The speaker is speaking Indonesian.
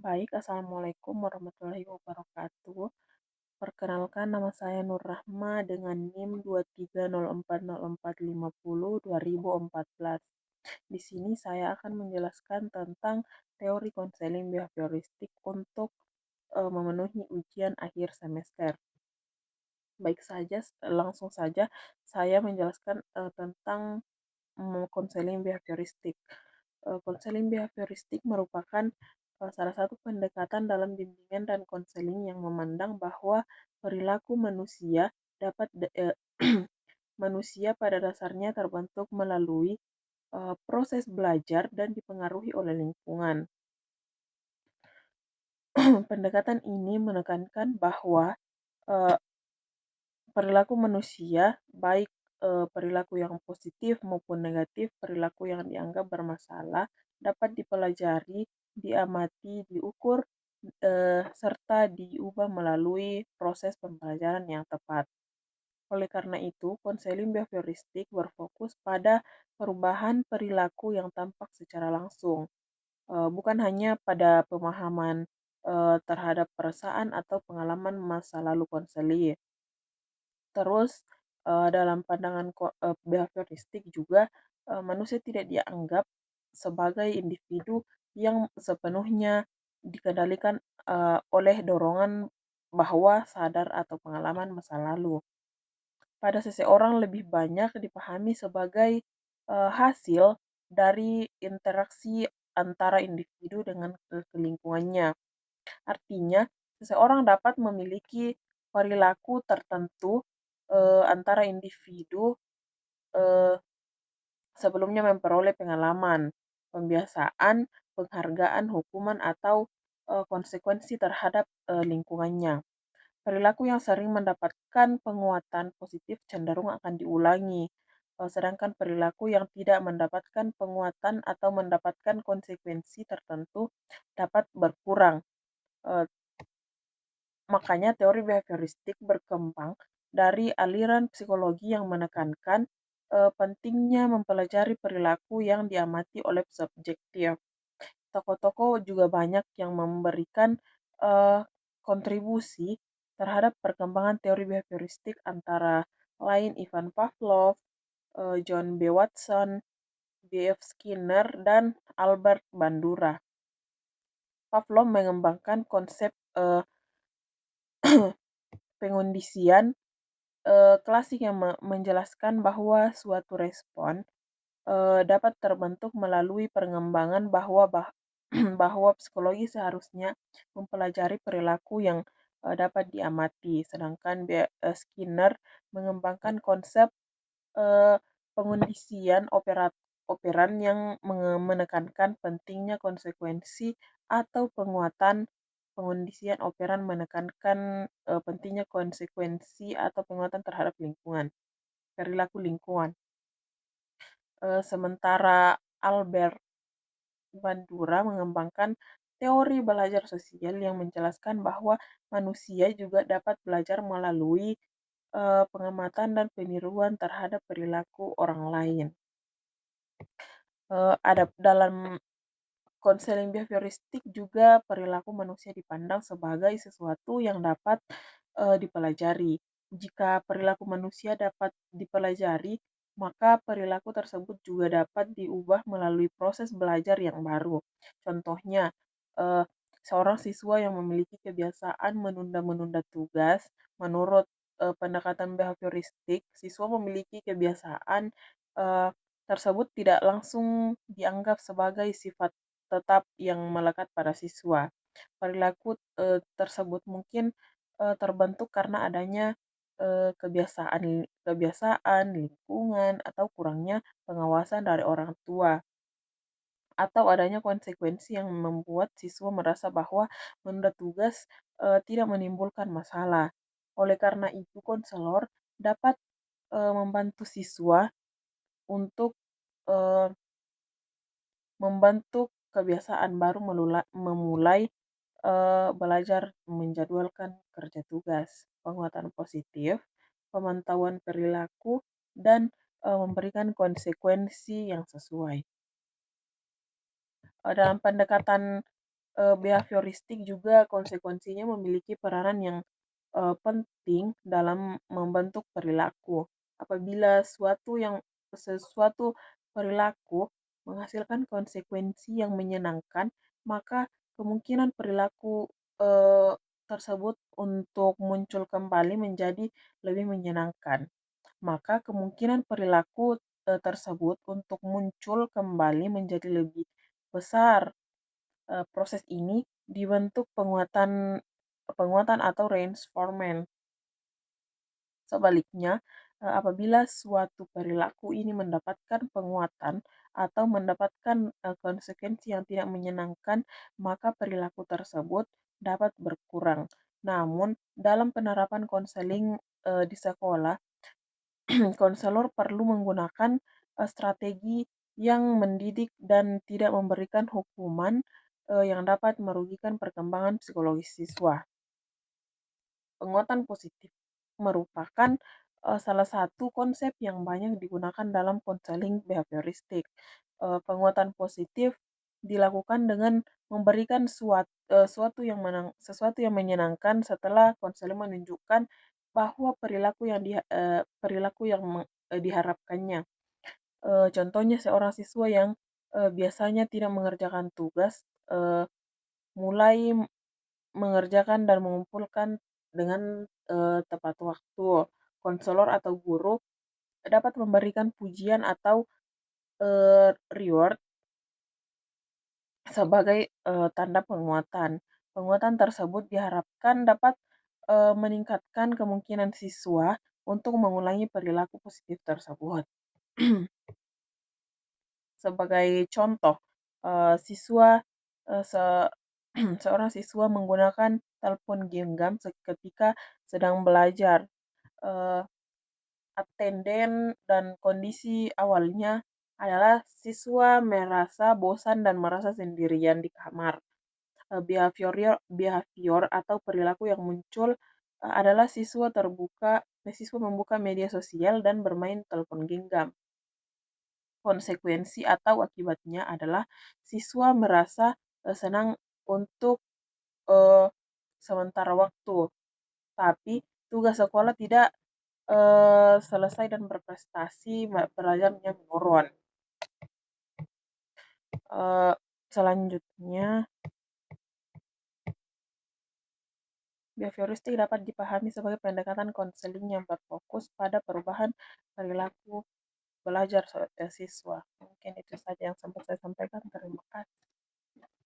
Baik, Assalamualaikum warahmatullahi wabarakatuh. Perkenalkan nama saya Nur Rahma dengan NIM 2304045002014. Di sini saya akan menjelaskan tentang teori konseling behavioristik untuk memenuhi ujian akhir semester. Baik saja, langsung saja saya menjelaskan tentang konseling behavioristik. Konseling behavioristik merupakan salah satu pendekatan dalam bimbingan dan konseling yang memandang bahwa perilaku manusia dapat manusia pada dasarnya terbentuk melalui proses belajar dan dipengaruhi oleh lingkungan. Pendekatan ini menekankan bahwa eh, perilaku manusia, baik perilaku yang positif maupun negatif, perilaku yang dianggap bermasalah, dapat dipelajari, diamati, diukur, serta diubah melalui proses pembelajaran yang tepat. Oleh karena itu, konseling behavioristik berfokus pada perubahan perilaku yang tampak secara langsung, bukan hanya pada pemahaman terhadap perasaan atau pengalaman masa lalu konseling. Terus dalam pandangan behavioristik juga manusia tidak dianggap sebagai individu yang sepenuhnya dikendalikan oleh dorongan bahwa sadar atau pengalaman masa lalu. Pada seseorang lebih banyak dipahami sebagai hasil dari interaksi antara individu dengan lingkungannya. Artinya, seseorang dapat memiliki perilaku tertentu antara individu eh, sebelumnya memperoleh pengalaman, pembiasaan, penghargaan, hukuman, atau konsekuensi terhadap lingkungannya. Perilaku yang sering mendapatkan penguatan positif cenderung akan diulangi, sedangkan perilaku yang tidak mendapatkan penguatan atau mendapatkan konsekuensi tertentu dapat berkurang. Eh, Makanya teori behavioristik berkembang dari aliran psikologi yang menekankan pentingnya mempelajari perilaku yang diamati oleh subjektif. Tokoh-tokoh juga banyak yang memberikan eh, kontribusi terhadap perkembangan teori behavioristik antara lain Ivan Pavlov, John B. Watson, B.F. Skinner, dan Albert Bandura. Pavlov mengembangkan konsep pengondisian klasik yang menjelaskan bahwa suatu respon dapat terbentuk melalui pengembangan bahwa psikologi seharusnya mempelajari perilaku yang dapat diamati. Sedangkan Skinner mengembangkan konsep eh, pengondisian operan yang menekankan pentingnya konsekuensi atau penguatan. Pengondisian operan menekankan pentingnya konsekuensi atau penguatan terhadap lingkungan, perilaku lingkungan. Sementara Albert Bandura mengembangkan teori belajar sosial yang menjelaskan bahwa manusia juga dapat belajar melalui pengamatan dan peniruan terhadap perilaku orang lain. Ada dalam konseling behavioristik juga perilaku manusia dipandang sebagai sesuatu yang dapat dipelajari. Jika perilaku manusia dapat dipelajari, maka perilaku tersebut juga dapat diubah melalui proses belajar yang baru. Contohnya, eh, seorang siswa yang memiliki kebiasaan menunda-menunda tugas, menurut pendekatan behavioristik, siswa memiliki kebiasaan eh, tersebut tidak langsung dianggap sebagai sifat tetap yang melekat pada siswa. Perilaku tersebut mungkin terbentuk karena adanya kebiasaan, lingkungan, atau kurangnya pengawasan dari orang tua, atau adanya konsekuensi yang membuat siswa merasa bahwa menunda tugas tidak menimbulkan masalah. Oleh karena itu, konselor dapat membantu siswa untuk eh, membentuk kebiasaan baru memulai belajar menjadwalkan kerja tugas, penguatan positif, pemantauan perilaku, dan memberikan konsekuensi yang sesuai. Dalam pendekatan behavioristik juga konsekuensinya memiliki peranan yang penting dalam membentuk perilaku. Apabila sesuatu perilaku menghasilkan konsekuensi yang menyenangkan, maka kemungkinan perilaku tersebut untuk muncul kembali menjadi lebih menyenangkan. Maka kemungkinan perilaku tersebut untuk muncul kembali menjadi lebih besar. Proses ini dibentuk penguatan penguatan atau reinforcement. Sebaliknya, apabila suatu perilaku ini mendapatkan penguatan atau mendapatkan konsekuensi yang tidak menyenangkan, maka perilaku tersebut dapat berkurang. Namun, dalam penerapan konseling di sekolah, konselor perlu menggunakan strategi yang mendidik dan tidak memberikan hukuman yang dapat merugikan perkembangan psikologis siswa. Penguatan positif merupakan salah satu konsep yang banyak digunakan dalam konseling behavioristik. Penguatan positif dilakukan dengan memberikan sesuatu yang menyenangkan setelah konseling menunjukkan bahwa perilaku yang diharapkannya. Contohnya seorang siswa yang biasanya tidak mengerjakan tugas mulai mengerjakan dan mengumpulkan dengan tepat waktu. Konselor atau guru dapat memberikan pujian atau reward sebagai tanda penguatan. Penguatan tersebut diharapkan dapat meningkatkan kemungkinan siswa untuk mengulangi perilaku positif tersebut. Sebagai contoh, siswa seorang siswa menggunakan telepon genggam ketika sedang belajar. Eh, Attenden dan kondisi awalnya adalah siswa merasa bosan dan merasa sendirian di kamar. Behavior atau perilaku yang muncul adalah siswa membuka media sosial dan bermain telepon genggam. Konsekuensi atau akibatnya adalah siswa merasa senang untuk uh, sementara waktu, tapi tugas sekolah tidak selesai dan berprestasi, belajarnya menurun. Selanjutnya, behavioristik dapat dipahami sebagai pendekatan konseling yang berfokus pada perubahan perilaku belajar siswa. Mungkin itu saja yang sempat saya sampaikan. Terima kasih.